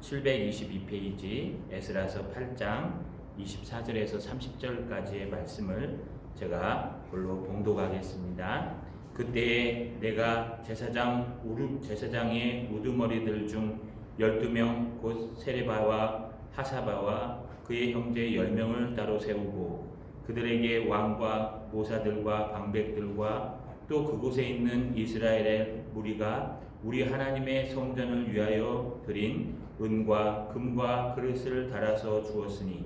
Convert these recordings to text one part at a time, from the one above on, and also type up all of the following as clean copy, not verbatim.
722페이지 에스라서 8장 24절에서 30절까지의 말씀을 제가 볼로 봉독하겠습니다. 그때에 내가 제사장의 우두머리들 중 12명 곧 세레바와 하사바와 그의 형제 10명을 따로 세우고 그들에게 왕과 모사들과 방백들과 또 그곳에 있는 이스라엘의 무리가 우리 하나님의 성전을 위하여 드린 은과 금과 그릇을 달아서 주었으니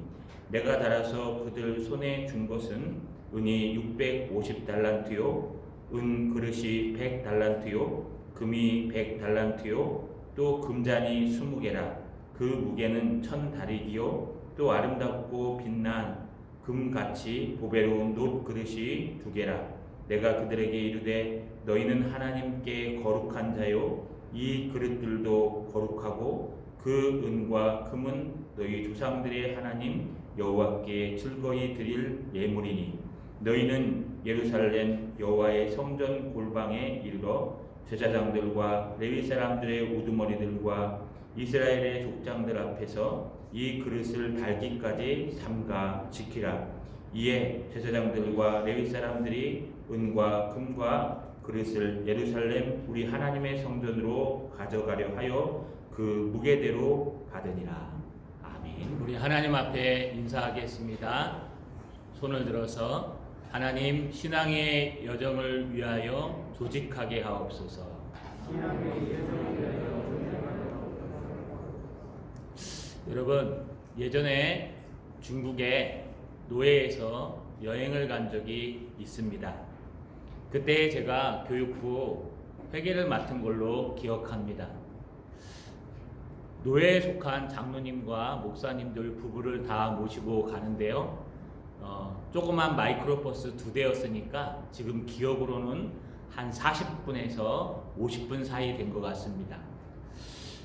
내가 달아서 그들 손에 준 것은 은이 650달란트요 은 그릇이 100달란트요 금이 100달란트요 또 금잔이 20개라 그 무게는 1000다리기요 또 아름답고 빛난 금같이 보배로운 놋 그릇이 2개라 내가 그들에게 이르되 너희는 하나님께 거룩한 자요 이 그릇들도 거룩하고 그 은과 금은 너희 조상들의 하나님 여호와께 즐거이 드릴 예물이니 너희는 예루살렘 여호와의 성전 골방에 이르러 제사장들과 레위 사람들의 우두머리들과 이스라엘의 족장들 앞에서 이 그릇을 달기까지 삼가 지키라. 이에 제사장들과 레위 사람들이 은과 금과 그릇을 예루살렘 우리 하나님의 성전으로 가져가려 하여 그 무게대로 받으니라. 아멘. 우리 하나님 앞에 인사하겠습니다. 손을 들어서 하나님 신앙의 여정을 위하여 조직하게 하옵소서. 여러분, 예전에 중국의 노예에서 여행을 간 적이 있습니다. 그때 제가 교육부 회계를 맡은 걸로 기억합니다. 노예에 속한 장로님과 목사님들 부부를 다 모시고 가는데요. 조그만 마이크로버스 2대였으니까 지금 기억으로는 한 40분에서 50분 사이 된 것 같습니다.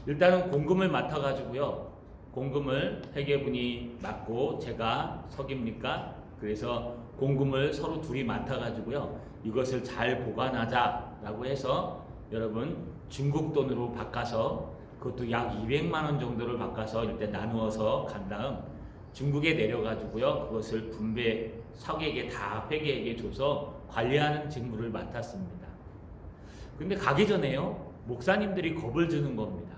일단은 공금을 맡아가지고요. 공금을 회계분이 맡고 제가 석입니까? 그래서 공금을 서로 둘이 맡아가지고요. 이것을 잘 보관하자라고 해서 여러분 중국 돈으로 바꿔서 그것도 약 200만 원 정도를 바꿔서 일단 나누어서 간 다음 중국에 내려가지고요. 그것을 분배 석에게 다 회계에게 줘서 관리하는 직무를 맡았습니다. 근데 가기 전에요. 목사님들이 겁을 주는 겁니다.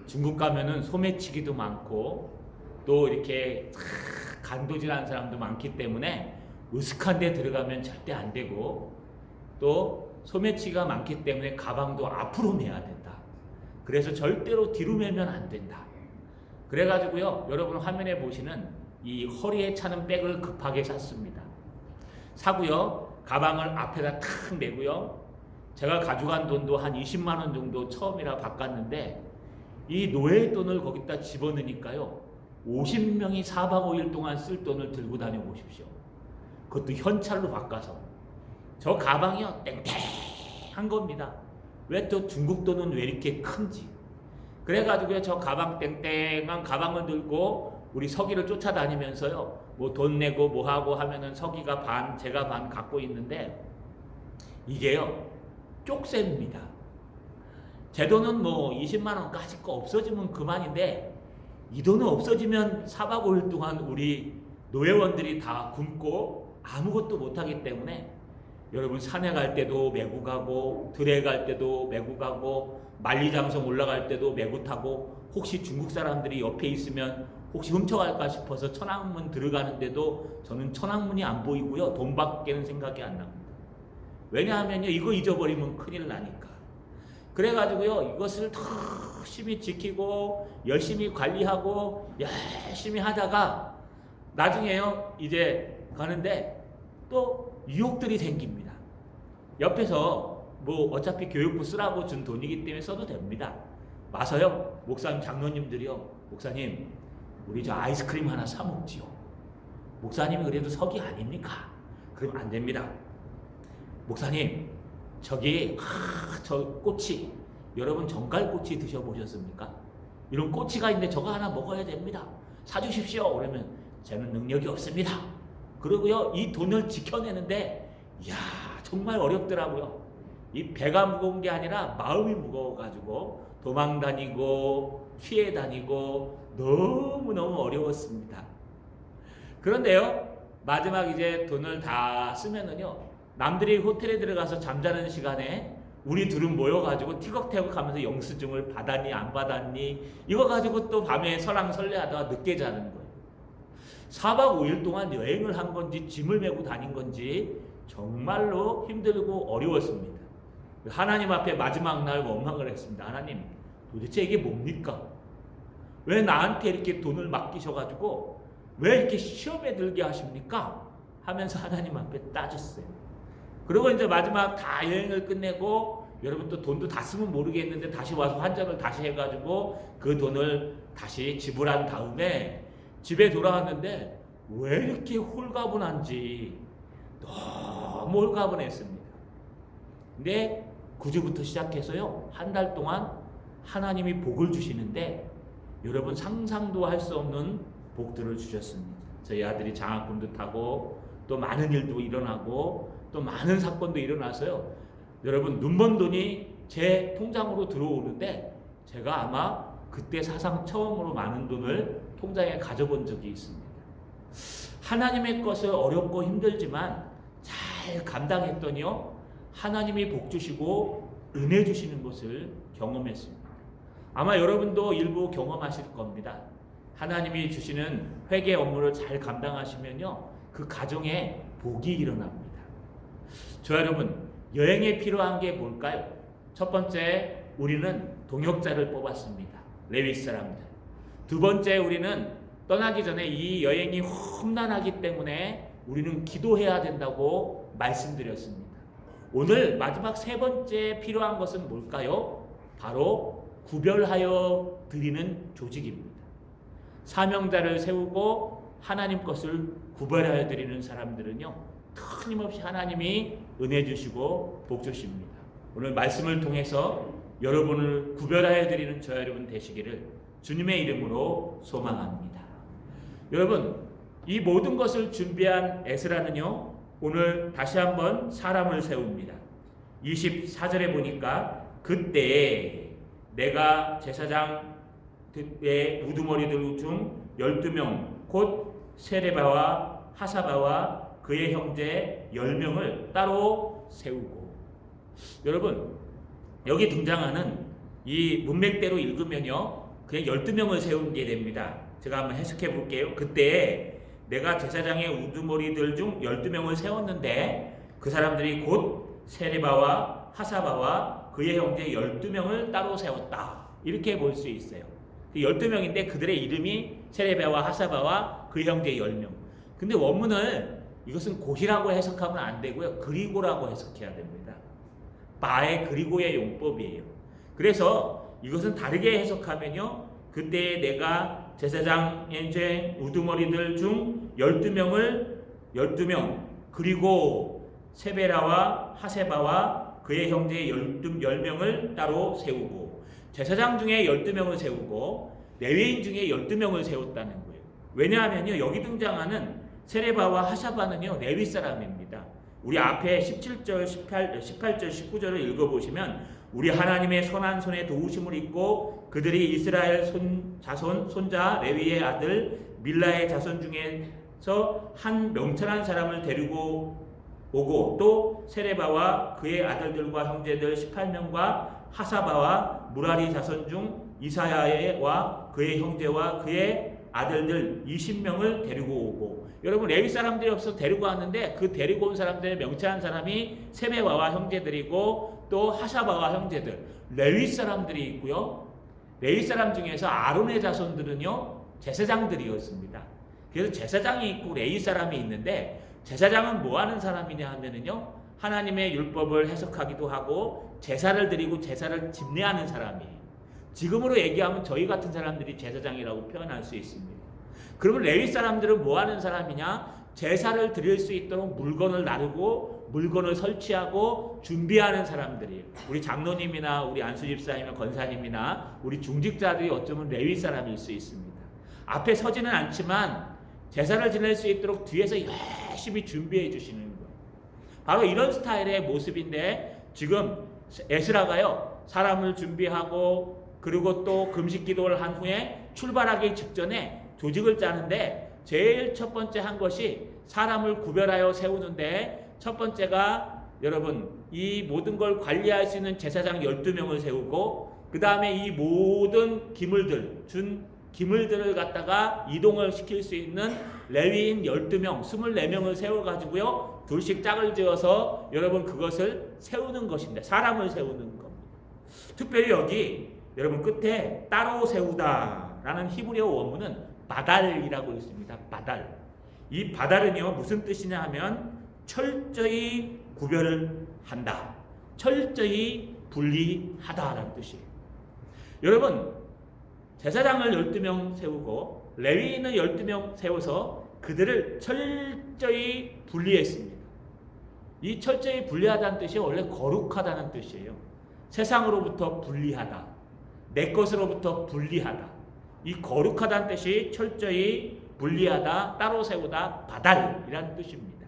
중국 가면은 소매치기도 많고 또 이렇게 간도질하는 사람도 많기 때문에 으슥한 데 들어가면 절대 안 되고 또 소매치기가 많기 때문에 가방도 앞으로 메야 된다. 그래서 절대로 뒤로 메면 안 된다. 그래가지고요, 여러분 화면에 보시는 이 허리에 차는 백을 급하게 샀습니다. 사고요, 가방을 앞에다 탁 내고요, 제가 가져간 돈도 한 20만 원 정도 처음이라 바꿨는데 이 노예 돈을 거기다 집어넣으니까요, 50명이 4박 5일 동안 쓸 돈을 들고 다녀 보십시오. 그것도 현찰로 바꿔서. 저 가방이요, 땡땡한 겁니다. 왜 또 중국 돈은 왜 이렇게 큰지. 그래가지고요, 저 가방 땡땡한 가방을 들고 우리 서기를 쫓아다니면서요, 뭐 돈 내고 뭐 하고 하면은 서기가 반, 제가 반 갖고 있는데 이게요, 쪽셉니다. 제 돈은 뭐 20만 원까지 거 없어지면 그만인데 이 돈은 없어지면 4박 5일 동안 우리 노예원들이 다 굶고 아무것도 못하기 때문에 여러분 산에 갈 때도 메고 가고 들에 갈 때도 메고 가고 만리장성 올라갈 때도 메고 타고 혹시 중국 사람들이 옆에 있으면 혹시 훔쳐갈까 싶어서 천왕문 들어가는데도 저는 천왕문이 안 보이고요. 돈밖에는 생각이 안 납니다. 왜냐하면요, 이거 잊어버리면 큰일 나니까. 그래가지고요, 이것을 열심히 지키고 열심히 관리하고 열심히 하다가 나중에요, 이제 가는데 또 유혹들이 생깁니다. 옆에서 뭐 어차피 교육부 쓰라고 준 돈이기 때문에 써도 됩니다. 와서요, 목사님 장로님들이요, 목사님 우리 저 아이스크림 하나 사 먹지요. 목사님이 그래도 석이 아닙니까? 그럼 안 됩니다. 목사님 저기 저 꼬치, 여러분 정갈꼬치 드셔보셨습니까? 이런 꼬치가 있는데 저거 하나 먹어야 됩니다. 사주십시오. 그러면 저는 능력이 없습니다. 그리고요, 이 돈을 지켜내는데 이야 정말 어렵더라고요. 이 배가 무거운 게 아니라 마음이 무거워가지고 도망다니고 피해 다니고 너무너무 어려웠습니다. 그런데요, 마지막 이제 돈을 다 쓰면은요, 남들이 호텔에 들어가서 잠자는 시간에 우리 둘은 모여가지고 티격태격 하면서 영수증을 받았니 안 받았니 이거 가지고 또 밤에 설랑설레하다가 늦게 자는 거예요. 4박 5일 동안 여행을 한 건지 짐을 메고 다닌 건지 정말로 힘들고 어려웠습니다. 하나님 앞에 마지막 날 원망을 했습니다. 하나님, 도대체 이게 뭡니까? 왜 나한테 이렇게 돈을 맡기셔가지고 왜 이렇게 시험에 들게 하십니까? 하면서 하나님 앞에 따졌어요. 그리고 이제 마지막 다 여행을 끝내고 여러분 또 돈도 다 쓰면 모르겠는데 다시 와서 환전을 다시 해가지고 그 돈을 다시 지불한 다음에 집에 돌아왔는데 왜 이렇게 홀가분한지 너무 홀가분했습니다. 근데 9주부터 시작해서요, 한 달 동안 하나님이 복을 주시는데 여러분 상상도 할 수 없는 복들을 주셨습니다. 저희 아들이 장학금도 타고 또 많은 일도 일어나고 또 많은 사건도 일어나서요, 여러분 눈먼 돈이 제 통장으로 들어오는데 제가 아마 그때 사상 처음으로 많은 돈을 통장에 가져본 적이 있습니다. 하나님의 것을 어렵고 힘들지만 잘 감당했더니요, 하나님이 복 주시고 은혜 주시는 것을 경험했습니다. 아마 여러분도 일부 경험하실 겁니다. 하나님이 주시는 회계 업무를 잘 감당하시면요, 그 가정에 복이 일어납니다. 저 여러분, 여행에 필요한 게 뭘까요? 첫 번째, 우리는 동역자를 뽑았습니다. 레위 사람들. 두 번째, 우리는 떠나기 전에 이 여행이 험난하기 때문에 우리는 기도해야 된다고 말씀드렸습니다. 오늘 마지막 세 번째 필요한 것은 뭘까요? 바로 구별하여 드리는 조직입니다. 사명자를 세우고 하나님 것을 구별하여 드리는 사람들은요, 틀림없이 하나님이 은혜 주시고 복 주십니다. 오늘 말씀을 통해서 여러분을 구별하여 드리는 저 여러분 되시기를 주님의 이름으로 소망합니다. 여러분, 이 모든 것을 준비한 에스라는요, 오늘 다시 한번 사람을 세웁니다. 24절에 보니까 그때에 내가 제사장의 우두머리들 중 12명 곧 세레바와 하사바와 그의 형제 10명을 따로 세우고. 여러분, 여기 등장하는 이 문맥대로 읽으면요, 그냥 12명을 세운 게 됩니다. 제가 한번 해석해 볼게요. 그때 내가 제사장의 우두머리들 중 12명을 세웠는데 그 사람들이 곧 세레바와 하사바와 그의 형제 12명을 따로 세웠다. 이렇게 볼 수 있어요. 12명인데 그들의 이름이 세레바와 하사바와 그의 형제 10명. 근데 원문을 이것은 곧이라고 해석하면 안 되고요, 그리고라고 해석해야 됩니다. 바의 그리고의 용법이에요. 그래서 이것은 다르게 해석하면요, 그때 내가 제사장의 우두머리들 중 12명 그리고 세베라와 하세바와 그의 형제 10명을 따로 세우고, 제사장 중에 12명을 세우고 레위인 중에 12명을 세웠다는 거예요. 왜냐하면요, 여기 등장하는 세레바와 하사바는요, 레위 사람입니다. 우리 앞에 17절, 18절, 19절을 읽어보시면 우리 하나님의 선한 손에 도우심을 입고 그들이 이스라엘 손자 레위의 아들 밀라의 자손 중에서 한 명철한 사람을 데리고 오고, 또 세레바와 그의 아들들과 형제들 18명과 하사바와 무라리 자손 중 이사야와 그의 형제와 그의 아들들 20명을 데리고 오고. 여러분, 레위 사람들이 없어서 데리고 왔는데 그 데리고 온 사람들의 명철한 사람이 세메바와 형제들이고 또 하사바와 형제들, 레위 사람들이 있고요. 레위 사람 중에서 아론의 자손들은요, 제사장들이었습니다. 그래서 제사장이 있고 레위 사람이 있는데, 제사장은 뭐 하는 사람이냐 하면은요, 하나님의 율법을 해석하기도 하고 제사를 드리고 제사를 집례하는 사람이에요. 지금으로 얘기하면 저희 같은 사람들이 제사장이라고 표현할 수 있습니다. 그러면 레위 사람들은 뭐 하는 사람이냐? 제사를 드릴 수 있도록 물건을 나르고 물건을 설치하고 준비하는 사람들이에요. 우리 장로님이나 우리 안수집사님이나 권사님이나 우리 중직자들이 어쩌면 레위 사람일 수 있습니다. 앞에 서지는 않지만 제사를 지낼 수 있도록 뒤에서 열심히 준비해 주시는 거예요. 바로 이런 스타일의 모습인데, 지금 에스라가요, 사람을 준비하고 그리고 또 금식 기도를 한 후에 출발하기 직전에 조직을 짜는데 제일 첫 번째 한 것이 사람을 구별하여 세우는데 첫 번째가 여러분 이 모든 걸 관리할 수 있는 제사장 12명을 세우고 그 다음에 이 모든 기물들을 갖다가 이동을 시킬 수 있는 레위인 12명, 24명을 세워가지고요. 둘씩 짝을 지어서 여러분 그것을 세우는 것입니다. 사람을 세우는 겁니다. 특별히 여기 여러분 끝에 따로 세우다라는 히브리어 원문은 바달이라고 있습니다. 바달. 이 바달은요 무슨 뜻이냐 하면 철저히 구별을 한다. 철저히 분리하다라는 뜻이에요. 여러분 제사장을 12명 세우고 레위인을 12명 세워서 그들을 철저히 분리했습니다. 이 철저히 분리하다는 뜻이 원래 거룩하다는 뜻이에요. 세상으로부터 분리하다. 내 것으로부터 분리하다. 이 거룩하다는 뜻이 철저히 분리하다, 따로 세우다, 바달이라는 뜻입니다.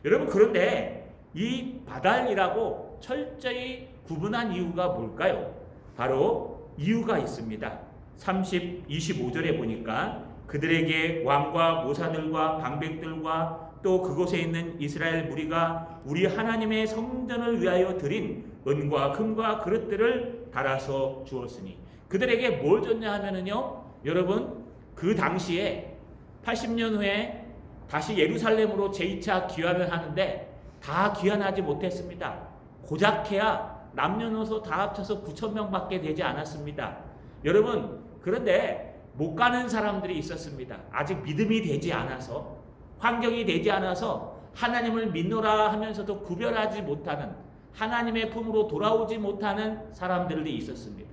여러분 그런데 이 바달이라고 철저히 구분한 이유가 뭘까요? 바로 이유가 있습니다. 25절에 보니까 그들에게 왕과 모사들과 방백들과 또 그곳에 있는 이스라엘 무리가 우리 하나님의 성전을 위하여 드린 은과 금과 그릇들을 달아서 주었으니 그들에게 뭘 줬냐 하면은요 여러분 그 당시에 80년 후에 다시 예루살렘으로 제2차 귀환을 하는데 다 귀환하지 못했습니다. 고작해야 남녀노소 다 합쳐서 9,000명밖에 되지 않았습니다. 여러분 그런데 못 가는 사람들이 있었습니다. 아직 믿음이 되지 않아서 환경이 되지 않아서 하나님을 믿노라 하면서도 구별하지 못하는 하나님의 품으로 돌아오지 못하는 사람들이 있었습니다.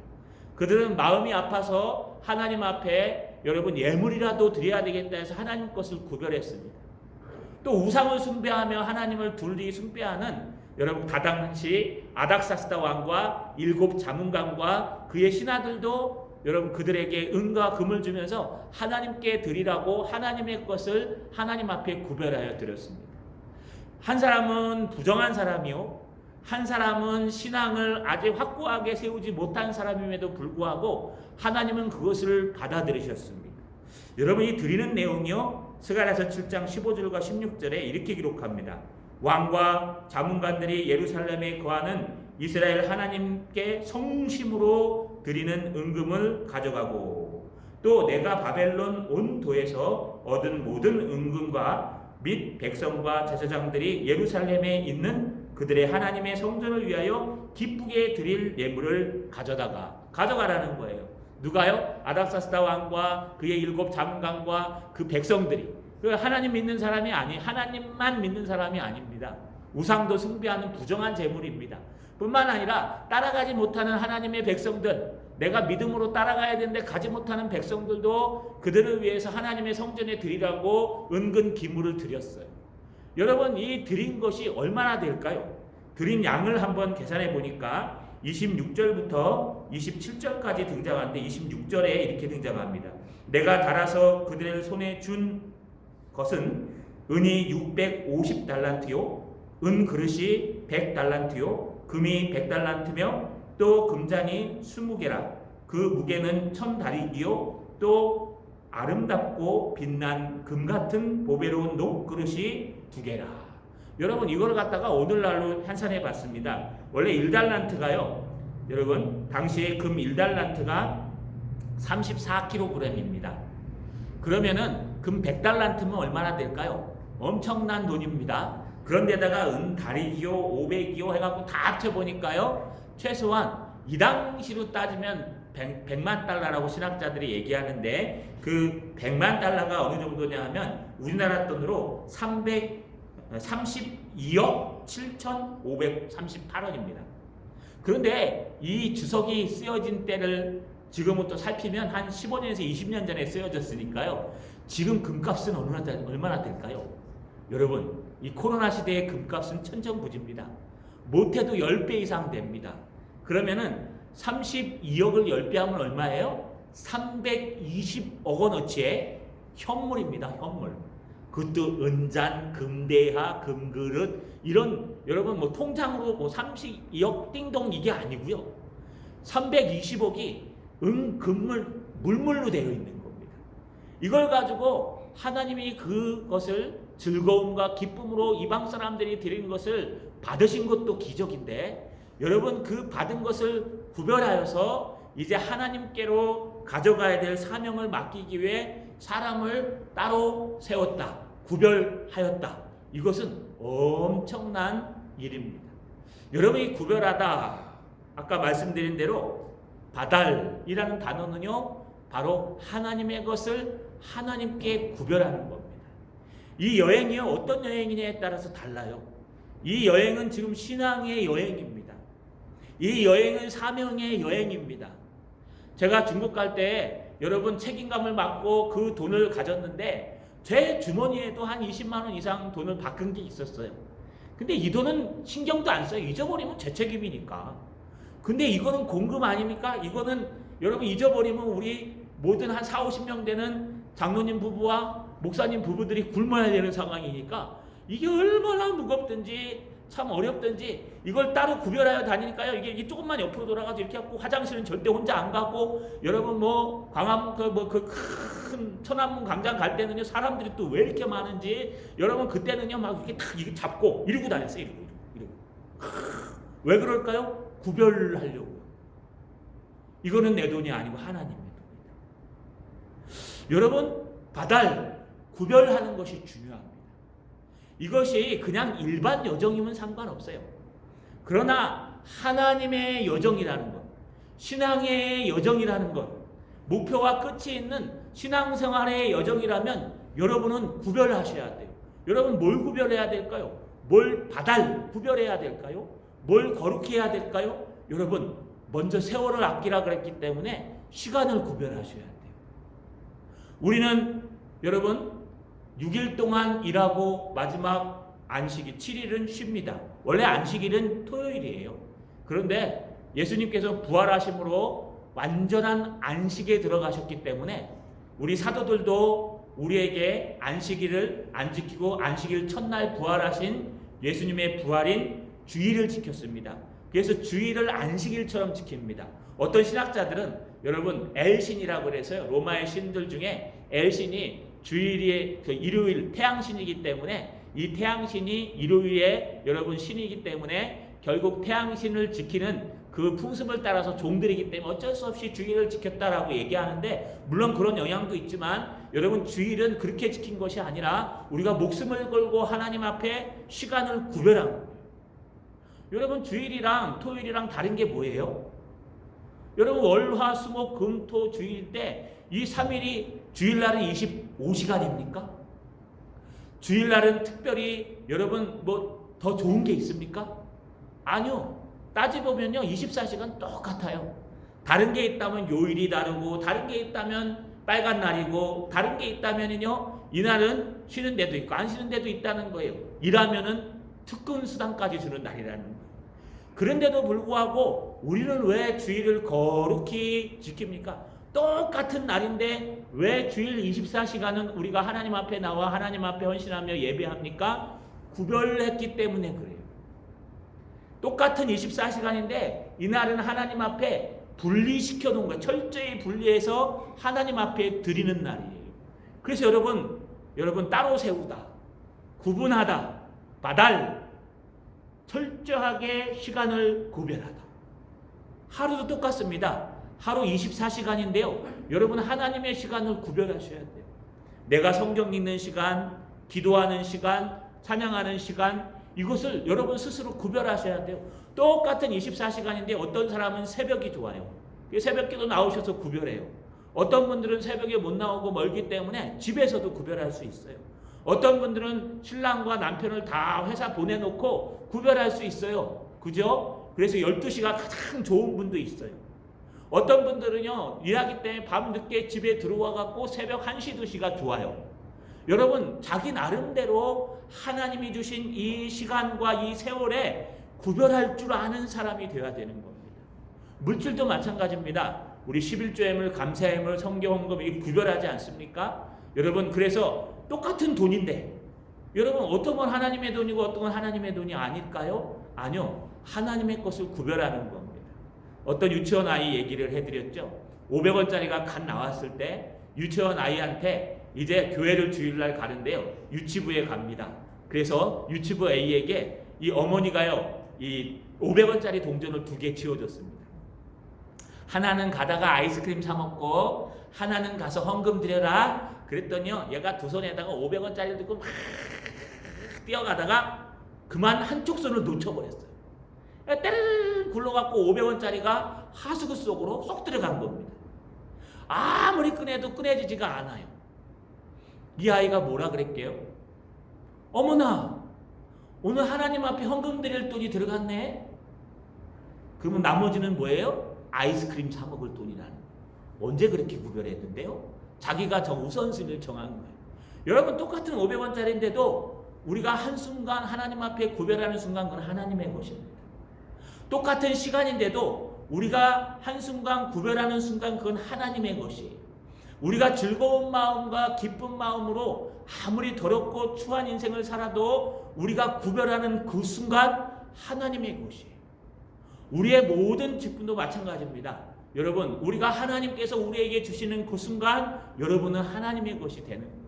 그들은 마음이 아파서 하나님 앞에 여러분 예물이라도 드려야 되겠다 해서 하나님 것을 구별했습니다. 또 우상을 숭배하며 하나님을 둘리 숭배하는 여러분 당시 아닥사스다 왕과 7 자문관과 그의 신하들도 여러분 그들에게 은과 금을 주면서 하나님께 드리라고 하나님의 것을 하나님 앞에 구별하여 드렸습니다. 한 사람은 부정한 사람이요 한 사람은 신앙을 아직 확고하게 세우지 못한 사람임에도 불구하고 하나님은 그것을 받아들이셨습니다. 여러분 이 드리는 내용이요 스가랴서 7장 15절과 16절에 이렇게 기록합니다. 왕과 자문관들이 예루살렘에 거하는 이스라엘 하나님께 성심으로 드리는 은금을 가져가고 또 내가 바벨론 온 도에서 얻은 모든 은금과 및 백성과 제사장들이 예루살렘에 있는 그들의 하나님의 성전을 위하여 기쁘게 드릴 예물을 가져가라는 거예요. 누가요? 아닥사스다 왕과 그의 7 자문관과 그 백성들이 하나님 믿는 사람이 하나님만 믿는 사람이 아닙니다. 우상도 숭배하는 부정한 재물입니다. 뿐만 아니라 따라가지 못하는 하나님의 백성들, 내가 믿음으로 따라가야 되는데 가지 못하는 백성들도 그들을 위해서 하나님의 성전에 드리라고 은근 기물을 드렸어요. 여러분 이 드린 것이 얼마나 될까요? 드린 양을 한번 계산해 보니까 26절부터 27절까지 등장하는데 26절에 이렇게 등장합니다. 내가 달아서 그들의 손에 준 것은 은이 650달란트요 은 그릇이 100달란트요 금이 100달란트며 또 금잔이 20개라 그 무게는 1000다리기요 또 아름답고 빛난 금같은 보배로운 녹그릇이 2개라. 여러분 이걸 갖다가 오늘날로 환산해 봤습니다. 원래 1달란트가요 여러분 당시에 금 1달란트가 34kg입니다. 그러면은 금 100달란트면 얼마나 될까요? 엄청난 돈입니다. 그런데다가 은 다리기요 500이요 해갖고 다 합쳐보니까요 최소한 이 당시로 따지면 100만 달러라고 신학자들이 얘기하는데 그 100만 달러가 어느 정도냐 하면 우리나라 돈으로 32억 7,538원입니다. 그런데 이 주석이 쓰여진 때를 지금부터 살피면 한 15년에서 20년 전에 쓰여졌으니까요. 지금 금값은 얼마나 될까요? 여러분 이 코로나 시대의 금값은 천정부지입니다. 못해도 10배 이상 됩니다. 그러면은 32억을 10배 하면 얼마예요? 320억 원어치의 현물입니다. 현물. 그것도 은잔, 금대하, 금그릇 이런 여러분 뭐 통장으로 뭐 32억 띵동 이게 아니고요. 320억이 금물, 물물로 되어 있는 겁니다. 이걸 가지고 하나님이 그것을 즐거움과 기쁨으로 이방 사람들이 드린 것을 받으신 것도 기적인데, 여러분 그 받은 것을 구별하여서 이제 하나님께로 가져가야 될 사명을 맡기기 위해 사람을 따로 세웠다, 구별하였다. 이것은 엄청난 일입니다. 여러분이 구별하다, 아까 말씀드린 대로 바달이라는 단어는요, 바로 하나님의 것을 하나님께 구별하는 겁니다. 이 여행이요, 어떤 여행이냐에 따라서 달라요. 이 여행은 지금 신앙의 여행입니다. 이 여행은 사명의 여행입니다. 제가 중국 갈 때 여러분 책임감을 맡고 그 돈을 가졌는데 제 주머니에도 한 20만 원 이상 돈을 바꾼 게 있었어요. 근데 이 돈은 신경도 안 써요. 잊어버리면 제 책임이니까. 근데 이거는 공금 아닙니까? 이거는 여러분 잊어버리면 우리 모든 한 4, 50명 되는 장로님 부부와 목사님 부부들이 굶어야 되는 상황이니까 이게 얼마나 무겁든지 참 어렵든지 이걸 따로 구별하여 다니니까요. 이게 조금만 옆으로 돌아가서 이렇게 하고, 화장실은 절대 혼자 안 가고, 여러분 뭐 광화문 그 큰 천안문 광장 갈 때는요, 사람들이 또 왜 이렇게 많은지, 여러분 그때는요 막 이렇게 탁 이렇게 잡고 이러고 다녔어요. 이러고. 왜 그럴까요? 구별하려고. 이거는 내 돈이 아니고 하나님의 돈이다. 여러분 바달, 구별하는 것이 중요합니다. 이것이 그냥 일반 여정이면 상관없어요. 그러나 하나님의 여정이라는 것, 신앙의 여정이라는 것, 목표와 끝이 있는 신앙생활의 여정이라면 여러분은 구별하셔야 돼요. 여러분 뭘 구별해야 될까요? 뭘 바달 구별해야 될까요? 뭘 거룩히 해야 될까요? 여러분 먼저 세월을 아끼라 그랬기 때문에 시간을 구별하셔야 돼요. 우리는 여러분 6일 동안 일하고 마지막 안식일 7일은 쉽니다. 원래 안식일은 토요일이에요. 그런데 예수님께서 부활하심으로 완전한 안식에 들어가셨기 때문에 우리 사도들도 우리에게 안식일을 안 지키고 안식일 첫날 부활하신 예수님의 부활인 주일을 지켰습니다. 그래서 주일을 안식일처럼 지킵니다. 어떤 신학자들은 여러분 엘신이라고 그래서요, 로마의 신들 중에 엘신이 주일이 그 일요일 태양신이기 때문에 이 태양신이 일요일에 여러분 신이기 때문에 결국 태양신을 지키는 그 풍습을 따라서 종들이기 때문에 어쩔 수 없이 주일을 지켰다라고 얘기하는데, 물론 그런 영향도 있지만 여러분 주일은 그렇게 지킨 것이 아니라 우리가 목숨을 걸고 하나님 앞에 시간을 구별한 거예요. 여러분 주일이랑 토요일이랑 다른 게 뭐예요? 여러분 월화수목 금토 주일 때 이 3일이 주일날은 25시간입니까? 주일날은 특별히 여러분 뭐 더 좋은 게 있습니까? 아니요. 따지보면요 24시간 똑같아요. 다른 게 있다면 요일이 다르고, 다른 게 있다면 빨간 날이고, 다른 게 있다면요 이날은 쉬는 데도 있고 안 쉬는 데도 있다는 거예요. 일하면은 특근 수당까지 주는 날이라는 거예요. 그런데도 불구하고 우리는 왜 주일을 거룩히 지킵니까? 똑같은 날인데 왜 주일 24시간은 우리가 하나님 앞에 나와 하나님 앞에 헌신하며 예배합니까? 구별했기 때문에 그래요. 똑같은 24시간인데 이날은 하나님 앞에 분리시켜 놓은 거예요. 철저히 분리해서 하나님 앞에 드리는 날이에요. 그래서 여러분 따로 세우다, 구분하다, 바달, 철저하게 시간을 구별하다. 하루도 똑같습니다. 하루 24시간인데요. 여러분 하나님의 시간을 구별하셔야 돼요. 내가 성경 읽는 시간, 기도하는 시간, 찬양하는 시간, 이것을 여러분 스스로 구별하셔야 돼요. 똑같은 24시간인데 어떤 사람은 새벽이 좋아요. 새벽기도 나오셔서 구별해요. 어떤 분들은 새벽에 못 나오고 멀기 때문에 집에서도 구별할 수 있어요. 어떤 분들은 신랑과 남편을 다 회사 보내놓고 구별할 수 있어요. 그죠? 그래서 12시가 가장 좋은 분도 있어요. 어떤 분들은요 일하기 때문에 밤늦게 집에 들어와 갖고 새벽 1시, 2시가 좋아요. 여러분 자기 나름대로 하나님이 주신 이 시간과 이 세월에 구별할 줄 아는 사람이 되어야 되는 겁니다. 물질도 마찬가지입니다. 우리 11조예물, 감사예물, 성경헌금 이 구별하지 않습니까? 여러분 그래서 똑같은 돈인데 여러분 어떤 건 하나님의 돈이고 어떤 건 하나님의 돈이 아닐까요? 아니요. 하나님의 것을 구별하는 겁니다. 어떤 유치원 아이 얘기를 해드렸죠. 500원짜리가 갓 나왔을 때 유치원 아이한테 이제 교회를 주일날 가는데요. 유치부에 갑니다. 그래서 유치부 A에게 이 어머니가요, 이 500원짜리 동전을 2개 지어줬습니다. 하나는 가다가 아이스크림 사 먹고 하나는 가서 헌금 드려라. 그랬더니요, 얘가 두 손에다가 500원짜리를 들고 막 뛰어가다가 그만 한쪽 손을 놓쳐버렸어요. 때르르 굴러갖고 500원짜리가 하수구 속으로 쏙 들어간 겁니다. 아무리 꺼내도 꺼내지지가 않아요. 이 아이가 뭐라 그랬게요? 어머나, 오늘 하나님 앞에 헌금 드릴 돈이 들어갔네. 그러면 나머지는 뭐예요? 아이스크림 사 먹을 돈이라는 거예요. 언제 그렇게 구별했는데요? 자기가 우선순위를 정한 거예요. 여러분, 똑같은 500원짜리인데도 우리가 한순간 하나님 앞에 구별하는 순간 그건 하나님의 것입니다. 똑같은 시간인데도 우리가 한순간 구별하는 순간 그건 하나님의 것이에요. 우리가 즐거운 마음과 기쁜 마음으로 아무리 더럽고 추한 인생을 살아도 우리가 구별하는 그 순간 하나님의 것이에요. 우리의 모든 기쁨도 마찬가지입니다. 여러분, 우리가 하나님께서 우리에게 주시는 그 순간 여러분은 하나님의 것이 되는 거예요.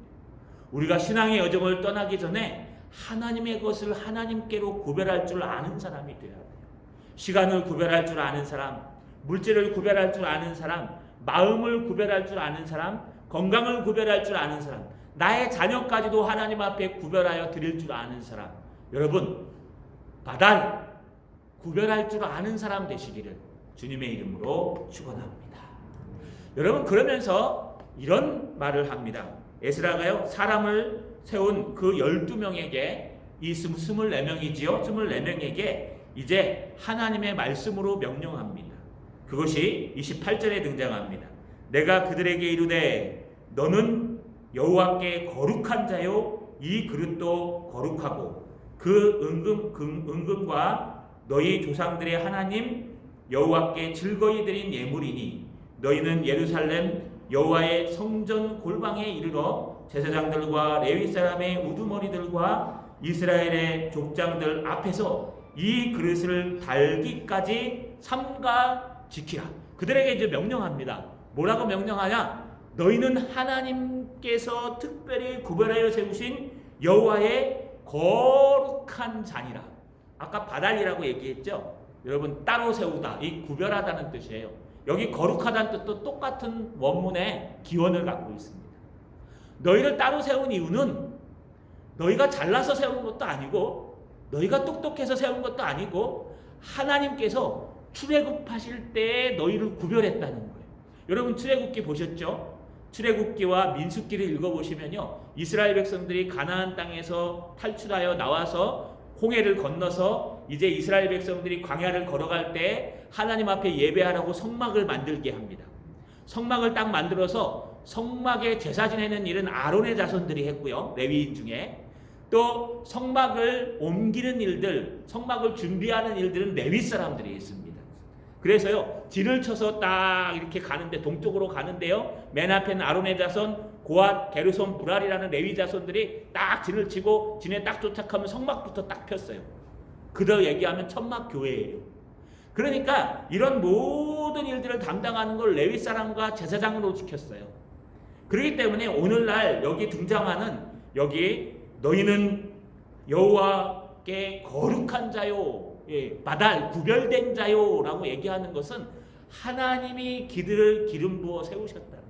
우리가 신앙의 여정을 떠나기 전에 하나님의 것을 하나님께로 구별할 줄 아는 사람이 되어야 돼요. 시간을 구별할 줄 아는 사람, 물질을 구별할 줄 아는 사람, 마음을 구별할 줄 아는 사람, 건강을 구별할 줄 아는 사람, 나의 자녀까지도 하나님 앞에 구별하여 드릴 줄 아는 사람. 여러분, 바달 구별할 줄 아는 사람 되시기를 주님의 이름으로 축원합니다. 여러분, 그러면서 이런 말을 합니다. 에스라가요, 사람을 세운 그 12명에게 이 24명이지요. 24명에게 이제 하나님의 말씀으로 명령합니다. 그것이 28절에 등장합니다. 내가 그들에게 이르되 너는 여호와께 거룩한 자요, 이 그릇도 거룩하고 그 은금과 너희 조상들의 하나님 여호와께 즐거이 드린 예물이니 너희는 예루살렘 여호와의 성전 골방에 이르러 제사장들과 레위 사람의 우두머리들과 이스라엘의 족장들 앞에서 이 그릇을 달기까지 삼가 지키라. 그들에게 이제 명령합니다. 뭐라고 명령하냐? 너희는 하나님께서 특별히 구별하여 세우신 여호와의 거룩한 자니라. 아까 바달이라고 얘기했죠. 여러분, 따로 세우다, 이 구별하다는 뜻이에요. 여기 거룩하다는 뜻도 똑같은 원문의 기원을 갖고 있습니다. 너희를 따로 세운 이유는 너희가 잘나서 세운 것도 아니고 너희가 똑똑해서 세운 것도 아니고 하나님께서 출애굽하실 때 너희를 구별했다는 거예요. 여러분, 출애굽기 보셨죠? 출애굽기와 민수기를 읽어보시면요, 이스라엘 백성들이 가나안 땅에서 탈출하여 나와서 홍해를 건너서 이제 이스라엘 백성들이 광야를 걸어갈 때 하나님 앞에 예배하라고 성막을 만들게 합니다. 성막을 딱 만들어서 성막에 제사 지내는 일은 아론의 자손들이 했고요, 레위인 중에. 또 성막을 옮기는 일들, 성막을 준비하는 일들은 레위 사람들이 했습니다. 그래서요, 진을 쳐서 딱 이렇게 가는데, 동쪽으로 가는데요, 맨 앞에는 아론의 자손 고앗, 게르손, 무랄이라는 레위 자손들이 딱 진을 치고 진에 딱 도착하면 성막부터 딱 폈어요. 그대로 얘기하면 천막 교회예요. 그러니까 이런 모든 일들을 담당하는 걸 레위 사람과 제사장으로 시켰어요. 그렇기 때문에 오늘날 여기 등장하는, 여기 너희는 여호와께 거룩한 자요, 바달, 구별된 자요 라고 얘기하는 것은 하나님이 그들을 기름 부어 세우셨다는 거예요.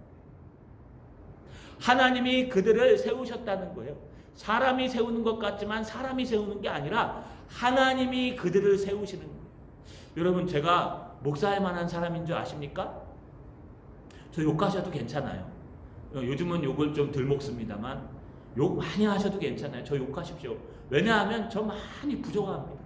하나님이 그들을 세우셨다는 거예요. 사람이 세우는 것 같지만 사람이 세우는 게 아니라 하나님이 그들을 세우시는 거예요. 여러분, 제가 목사할 만한 사람인 줄 아십니까? 저 욕하셔도 괜찮아요. 요즘은 욕을 좀 덜 먹습니다만 욕 많이 하셔도 괜찮아요. 저 욕하십시오. 왜냐하면 저 많이 부족합니다.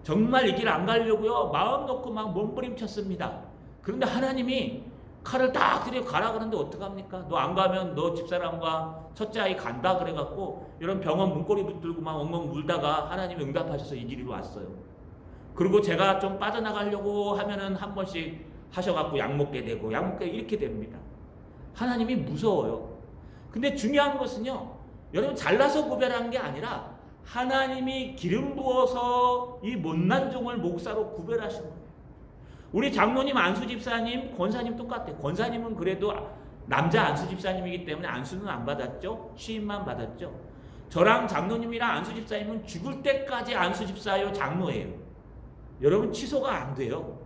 정말 이 길 안 가려고요, 마음 놓고 막 몸부림쳤습니다. 그런데 하나님이 칼을 딱 들여 가라 그러는데 어떡합니까? 너 안 가면 너 집사람과 첫째 아이 간다 그래갖고 이런 병원 문고리 붙들고 막 엉엉 울다가 하나님이 응답하셔서 이 길로 왔어요. 그리고 제가 좀 빠져나가려고 하면은 한 번씩 하셔갖고 약 먹게 되고 약 먹게 이렇게 됩니다. 하나님이 무서워요. 근데 중요한 것은요, 여러분, 잘나서 구별한 게 아니라 하나님이 기름 부어서 이 못난 종을 목사로 구별하신 거예요. 우리 장로님, 안수 집사님, 권사님 똑같아요. 권사님은 그래도 남자 안수 집사님이기 때문에 안수는 안 받았죠. 취임만 받았죠. 저랑 장로님이랑 안수 집사님은 죽을 때까지 안수 집사요, 장로예요. 여러분 취소가 안 돼요.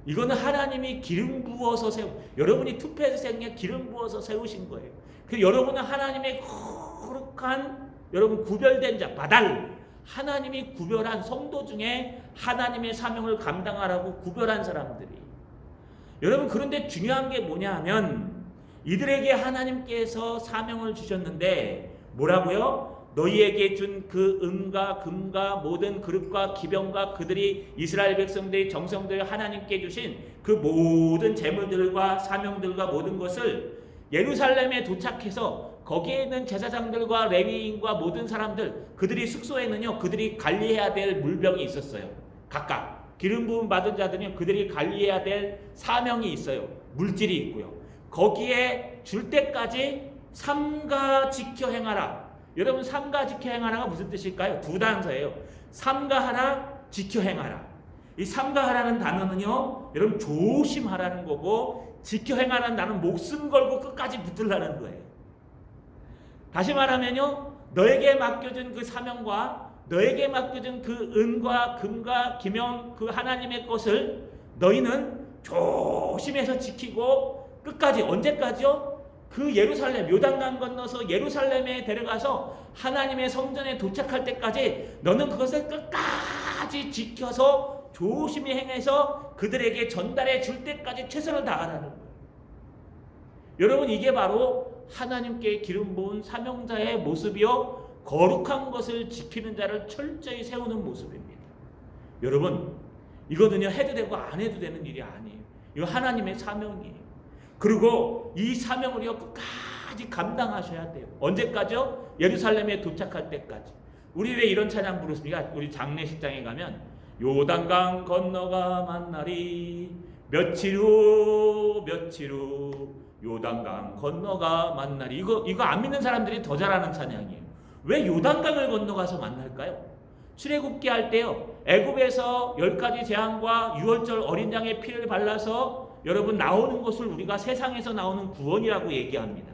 이거는 하나님이 기름 부어서 여러분이 투표해서 생에 기름 부어서 세우신 거예요. 그 여러분은 하나님의 거룩한, 여러분 구별된 자, 바달, 하나님이 구별한 성도 중에 하나님의 사명을 감당하라고 구별한 사람들이. 여러분, 그런데 중요한 게 뭐냐 하면 이들에게 하나님께서 사명을 주셨는데 뭐라고요? 너희에게 준 그 은과 금과 모든 그릇과 기병과 그들이 이스라엘 백성들이 정성들이 하나님께 주신 그 모든 재물들과 사명들과 모든 것을 예루살렘에 도착해서 거기에 있는 제사장들과 레위인과 모든 사람들, 그들이 숙소에는요, 그들이 관리해야 될 물병이 있었어요. 각각 기름 부음 받은 자들은 그들이 관리해야 될 사명이 있어요. 물질이 있고요. 거기에 줄 때까지 삼가 지켜 행하라. 여러분, 삼가 지켜 행하라가 무슨 뜻일까요? 두 단서예요. 삼가하라, 지켜 행하라. 이 삼가하라는 단어는요, 여러분 조심하라는 거고, 지켜 행하라는 단어는 목숨 걸고 끝까지 붙들라는 거예요. 다시 말하면요, 너에게 맡겨준 그 사명과 너에게 맡겨준 그 은과 금과 기명, 그 하나님의 것을 너희는 조심해서 지키고 끝까지, 언제까지요? 그 예루살렘, 요단강 건너서 예루살렘에 데려가서 하나님의 성전에 도착할 때까지 너는 그것을 끝까지 지켜서 조심히 행해서 그들에게 전달해 줄 때까지 최선을 다하라는 거예요. 여러분, 이게 바로 하나님께 기름 부은 사명자의 모습이요, 거룩한 것을 지키는 자를 철저히 세우는 모습입니다. 여러분, 이거는요, 해도 되고 안 해도 되는 일이 아니에요. 이거 하나님의 사명이에요. 그리고 이 사명을요, 끝까지 감당하셔야 돼요. 언제까지요? 예루살렘에 도착할 때까지. 우리 왜 이런 찬양 부르습니까? 우리 장례식장에 가면 요단강 건너가 만나리, 며칠 후 요단강 건너가 만나리. 이거 안 믿는 사람들이 더 잘하는 찬양이에요. 왜 요단강을 건너가서 만날까요? 출애굽기 할 때요, 애굽에서 10가지 재앙과 유월절 어린 양의 피를 발라서 여러분 나오는 것을 우리가 세상에서 나오는 구원이라고 얘기합니다.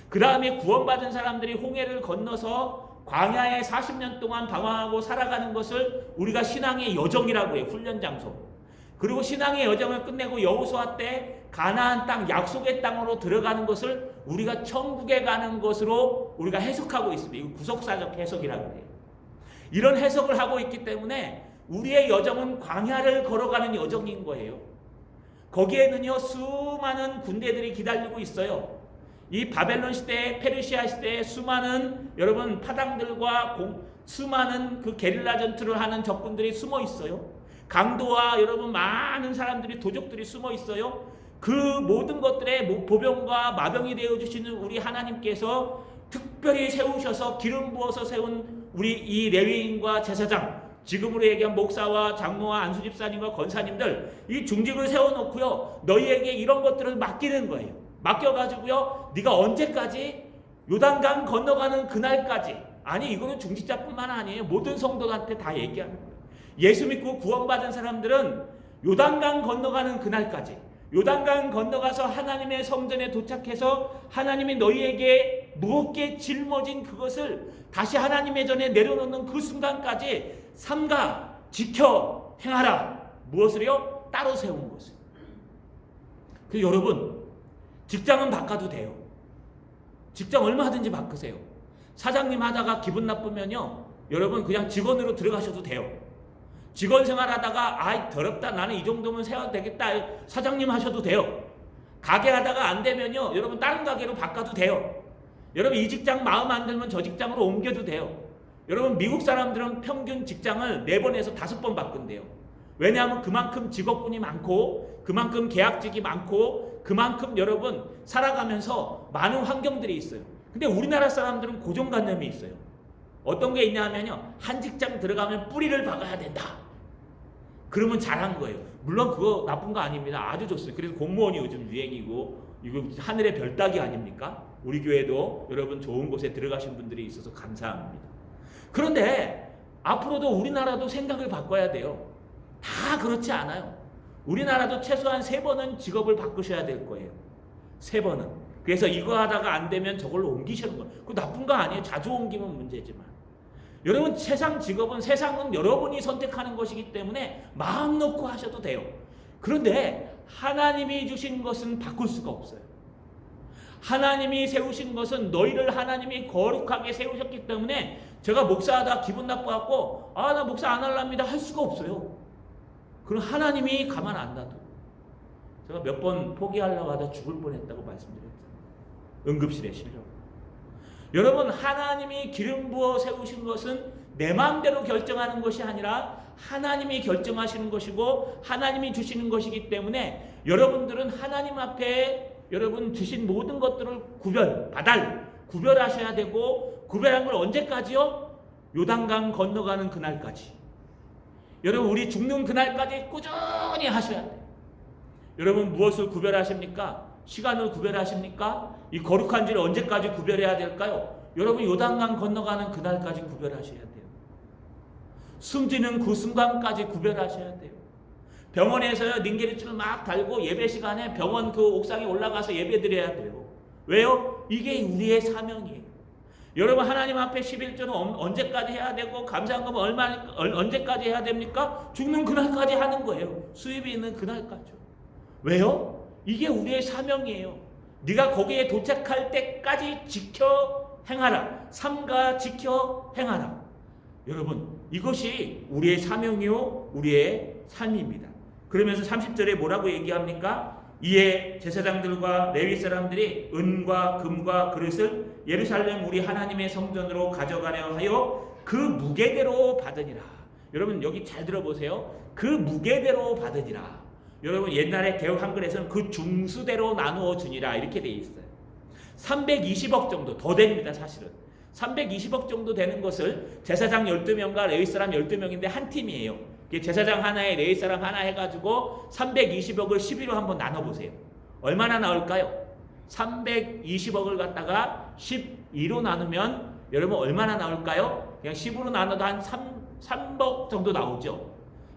그 다음에 구원받은 사람들이 홍해를 건너서 광야에 40년 동안 방황하고 살아가는 것을 우리가 신앙의 여정이라고 해요. 훈련 장소. 그리고 신앙의 여정을 끝내고 여호수아 때 가나안 땅, 약속의 땅으로 들어가는 것을 우리가 천국에 가는 것으로 우리가 해석하고 있습니다. 이거 구속사적 해석이라고 해요. 이런 해석을 하고 있기 때문에 우리의 여정은 광야를 걸어가는 여정인 거예요. 거기에는요, 수많은 군대들이 기다리고 있어요. 이 바벨론 시대, 페르시아 시대에 수많은 여러분 파당들과 수많은 그 게릴라 전투를 하는 적군들이 숨어 있어요. 강도와 여러분 많은 사람들이, 도적들이 숨어 있어요. 그 모든 것들의 보병과 마병이 되어주시는 우리 하나님께서 특별히 세우셔서 기름 부어서 세운 우리 이 레위인과 제사장, 지금으로 얘기한 목사와 장로와 안수집사님과 권사님들, 이 중직을 세워놓고요, 너희에게 이런 것들을 맡기는 거예요. 맡겨가지고요, 네가 언제까지? 요단강 건너가는 그날까지. 아니, 이거는 중직자뿐만 아니에요. 모든 성도한테 다 얘기하는 거예요. 예수 믿고 구원받은 사람들은 요단강 건너가는 그날까지, 요단강 건너가서 하나님의 성전에 도착해서 하나님이 너희에게 무겁게 짊어진 그것을 다시 하나님의 전에 내려놓는 그 순간까지 삼가 지켜 행하라. 무엇을요? 따로 세운 것을. 그 여러분, 직장은 바꿔도 돼요. 직장 얼마든지 바꾸세요. 사장님 하다가 기분 나쁘면요, 여러분 그냥 직원으로 들어가셔도 돼요. 직원 생활하다가 아이 더럽다, 나는 이 정도면 세워도 되겠다, 사장님 하셔도 돼요. 가게 하다가 안 되면요, 여러분 다른 가게로 바꿔도 돼요. 여러분 이 직장 마음 안 들면 저 직장으로 옮겨도 돼요. 여러분 미국 사람들은 평균 직장을 4번에서 5번 바꾼대요. 왜냐하면 그만큼 직업군이 많고 그만큼 계약직이 많고 그만큼 여러분 살아가면서 많은 환경들이 있어요. 근데 우리나라 사람들은 고정관념이 있어요. 어떤 게 있냐면요, 한 직장 들어가면 뿌리를 박아야 된다. 그러면 잘한 거예요. 물론 그거 나쁜 거 아닙니다. 아주 좋습니다. 그래서 공무원이 요즘 유행이고 이거 하늘의 별 따기 아닙니까? 우리 교회도 여러분 좋은 곳에 들어가신 분들이 있어서 감사합니다. 그런데 앞으로도 우리나라도 생각을 바꿔야 돼요. 다 그렇지 않아요. 우리나라도 최소한 3번은 직업을 바꾸셔야 될 거예요. 3번은. 그래서 이거 하다가 안 되면 저걸로 옮기시는 거예요. 그거 나쁜 거 아니에요. 자주 옮기면 문제지만. 여러분, 세상은 여러분이 선택하는 것이기 때문에 마음 놓고 하셔도 돼요. 그런데 하나님이 주신 것은 바꿀 수가 없어요. 하나님이 세우신 것은 너희를 하나님이 거룩하게 세우셨기 때문에 제가 목사하다 기분 나빠갖고 나 목사 안 할랍니다 할 수가 없어요. 그럼 하나님이 가만 안 놔둬. 제가 몇 번 포기하려고 하다 죽을 뻔했다고 말씀드렸잖아요. 응급실에 실려. 여러분, 하나님이 기름 부어 세우신 것은 내 마음대로 결정하는 것이 아니라 하나님이 결정하시는 것이고 하나님이 주시는 것이기 때문에 여러분들은 하나님 앞에 여러분 주신 모든 것들을 구별하셔야 되고, 구별한 걸 언제까지요? 요단강 건너가는 그날까지. 여러분, 우리 죽는 그날까지 꾸준히 하셔야 돼요. 여러분, 무엇을 구별하십니까? 시간을 구별하십니까? 이 거룩한 지를 언제까지 구별해야 될까요? 여러분, 요단강 건너가는 그날까지 구별하셔야 돼요. 숨지는 그 순간까지 구별하셔야 돼요. 병원에서요, 링게리줄을 막 달고 예배 시간에 병원 그 옥상에 올라가서 예배 드려야 돼요. 왜요? 이게 우리의 사명이에요. 여러분, 하나님 앞에 11조는 언제까지 해야 되고 감사한금은 언제까지 해야 됩니까? 죽는 그날까지 하는 거예요. 수입이 있는 그날까지요. 왜요? 이게 우리의 사명이에요. 네가 거기에 도착할 때까지 지켜 행하라. 삼가 지켜 행하라. 여러분, 이것이 우리의 사명이요, 우리의 삶입니다. 그러면서 30절에 뭐라고 얘기합니까? 이에 제사장들과 레위 사람들이 은과 금과 그릇을 예루살렘 우리 하나님의 성전으로 가져가려 하여 그 무게대로 받으니라. 여러분, 여기 잘 들어보세요. 그 무게대로 받으니라. 여러분, 옛날에 개혁 한글에서는 그 중수대로 나누어 주니라 이렇게 돼 있어요. 320억 정도 더 됩니다. 사실은 320억 정도 되는 것을 제사장 12명과 레위 사람 12명인데 한 팀이에요. 제사장 하나에 레위 사람 하나 해가지고 320억을 12로 한번 나눠보세요. 얼마나 나올까요? 320억을 갖다가 12로 나누면 여러분 얼마나 나올까요? 그냥 10으로 나눠도 한 3억 정도 나오죠.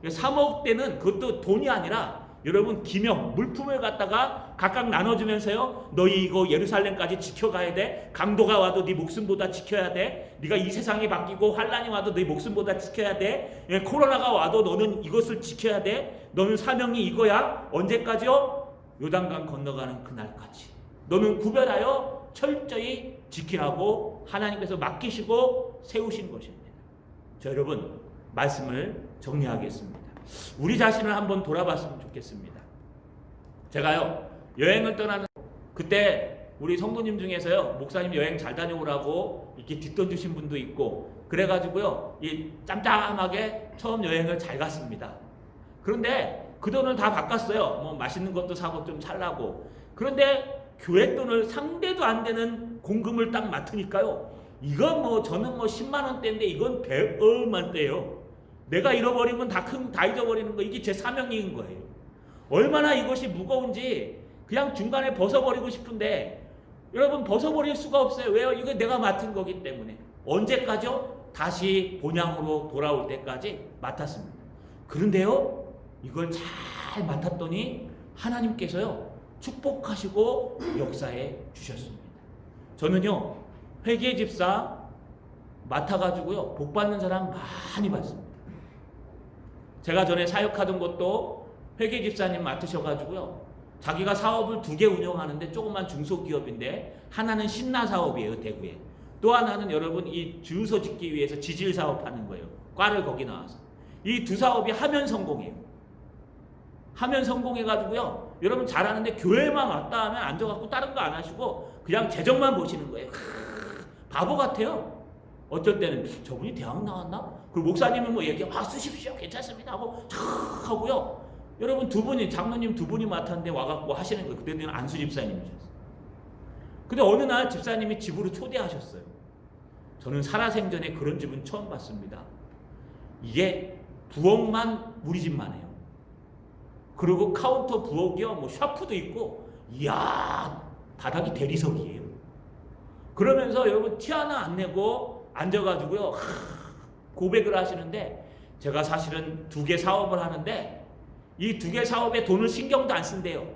3억 대는 그것도 돈이 아니라 여러분 기명, 물품을 갖다가 각각 나눠주면서요, 너희 이거 예루살렘까지 지켜가야 돼. 강도가 와도 네 목숨보다 지켜야 돼. 네가 이 세상이 바뀌고 환란이 와도 네 목숨보다 지켜야 돼. 코로나가 와도 너는 이것을 지켜야 돼. 너는 사명이 이거야. 언제까지요? 요단강 건너가는 그날까지. 너는 구별하여 철저히 지키라고 하나님께서 맡기시고 세우신 것입니다. 자, 여러분, 말씀을 정리하겠습니다. 우리 자신을 한번 돌아봤으면 좋겠습니다. 제가요, 여행을 떠나는 그때 우리 성도님 중에서요, 목사님 여행 잘 다녀오라고 이렇게 뒷돈 주신 분도 있고 그래가지고요, 이 짬짬하게 처음 여행을 잘 갔습니다. 그런데 그 돈을 다 바꿨어요. 뭐 맛있는 것도 사고 좀 살라고. 그런데 교회 돈을 상대도 안 되는 공금을 딱 맡으니까요, 이건 뭐 저는 뭐 10만 원대인데 이건 100억만 대요. 내가 잃어버리면 다 잊어버리는 거, 이게 제 사명인 거예요. 얼마나 이것이 무거운지 그냥 중간에 벗어버리고 싶은데 여러분, 벗어버릴 수가 없어요. 왜요? 이거 내가 맡은 거기 때문에. 언제까지요? 다시 본향으로 돌아올 때까지 맡았습니다. 그런데요, 이걸 잘 맡았더니 하나님께서요, 축복하시고 역사해 주셨습니다. 저는요, 회계 집사 맡아가지고요, 복 받는 사람 많이 봤습니다. 제가 전에 사역하던 것도 회계 집사님 맡으셔가지고요, 자기가 사업을 2개 운영하는데 조그만 중소기업인데 하나는 신나 사업이에요, 대구에. 또 하나는 여러분 이 주유소 짓기 위해서 지질 사업하는 거예요. 과를 거기 나와서. 이 두 사업이 하면 성공해요. 하면 성공해가지고요, 여러분 잘하는데 교회만 왔다 하면 앉아갖고 다른 거 안 하시고 그냥 재정만 보시는 거예요. 바보 같아요. 어쩔 때는 저분이 대학 나왔나? 그리고 목사님은 뭐 얘기 쓰십시오, 괜찮습니다 하고 촥 하고요. 여러분 장로님 두 분이 맡았는데 와갖고 하시는 거예요. 그때는 안수 집사님이셨어요. 근데 어느 날 집사님이 집으로 초대하셨어요. 저는 살아생전에 그런 집은 처음 봤습니다. 이게 부엌만 우리 집만 해요. 그리고 카운터 부엌이요, 뭐 샤프도 있고, 이야, 바닥이 대리석이에요. 그러면서 여러분 티 하나 안 내고 앉아가지고요, 고백을 하시는데, 제가 사실은 2개 사업을 하는데 이 두 개 사업에 돈을 신경도 안 쓴대요.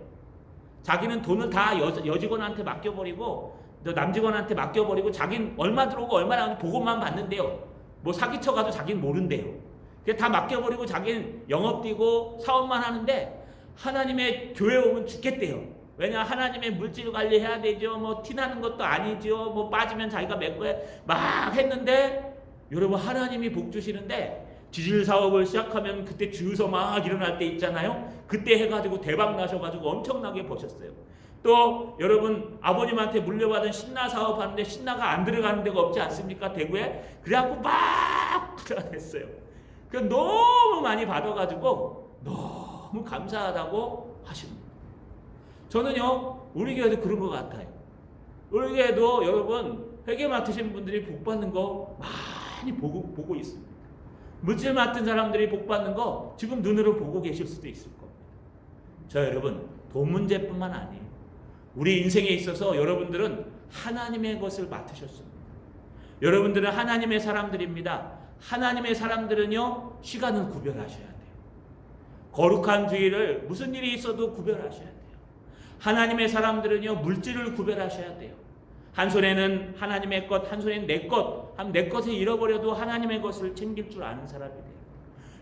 자기는 돈을 다 여직원한테 맡겨버리고 남직원한테 맡겨버리고 자기는 얼마 들어오고 얼마 나오는지 보고만 받는데요. 뭐 사기쳐가도 자기는 모른대요. 그냥 다 맡겨버리고 자기는 영업 뛰고 사업만 하는데 하나님의 교회 오면 죽겠대요. 왜냐 하나님의 물질 관리해야 되죠. 뭐 티나는 것도 아니죠. 뭐 빠지면 자기가 메꿔야 막 했는데 여러분 하나님이 복 주시는데 지질 사업을 시작하면 그때 주유소 막 일어날 때 있잖아요. 그때 해가지고 대박 나셔가지고 엄청나게 버셨어요. 또 여러분 아버님한테 물려받은 신나 사업 하는데 신나가 안 들어가는 데가 없지 않습니까? 대구에. 그래갖고 막 들어갔어요. 그 너무 많이 받아가지고 너무 감사하다고 하십니다. 저는요 우리 교회도 그런 것 같아요. 우리 교회도 여러분 회계 맡으신 분들이 복 받는 거 많이 보고 있습니다. 물질 맡은 사람들이 복 받는 거 지금 눈으로 보고 계실 수도 있을 겁니다. 저 여러분 돈 문제뿐만 아니에요. 우리 인생에 있어서 여러분들은 하나님의 것을 맡으셨습니다. 여러분들은 하나님의 사람들입니다. 하나님의 사람들은요 시간을 구별하셔야 돼요. 거룩한 주일을 무슨 일이 있어도 구별하셔야 돼요. 하나님의 사람들은요 물질을 구별하셔야 돼요. 한 손에는 하나님의 것, 한 손에는 내 것, 내 것을 잃어버려도 하나님의 것을 챙길 줄 아는 사람이 돼요.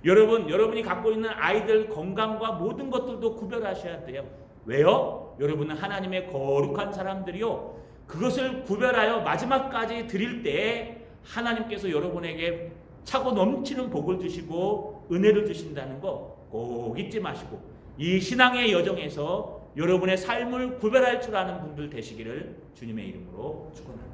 여러분이 갖고 있는 아이들 건강과 모든 것들도 구별하셔야 돼요. 왜요? 여러분은 하나님의 거룩한 사람들이요. 그것을 구별하여 마지막까지 드릴 때 하나님께서 여러분에게 차고 넘치는 복을 주시고 은혜를 주신다는 거 꼭 잊지 마시고 이 신앙의 여정에서 여러분의 삶을 구별할 줄 아는 분들 되시기를 주님의 이름으로 축원합니다.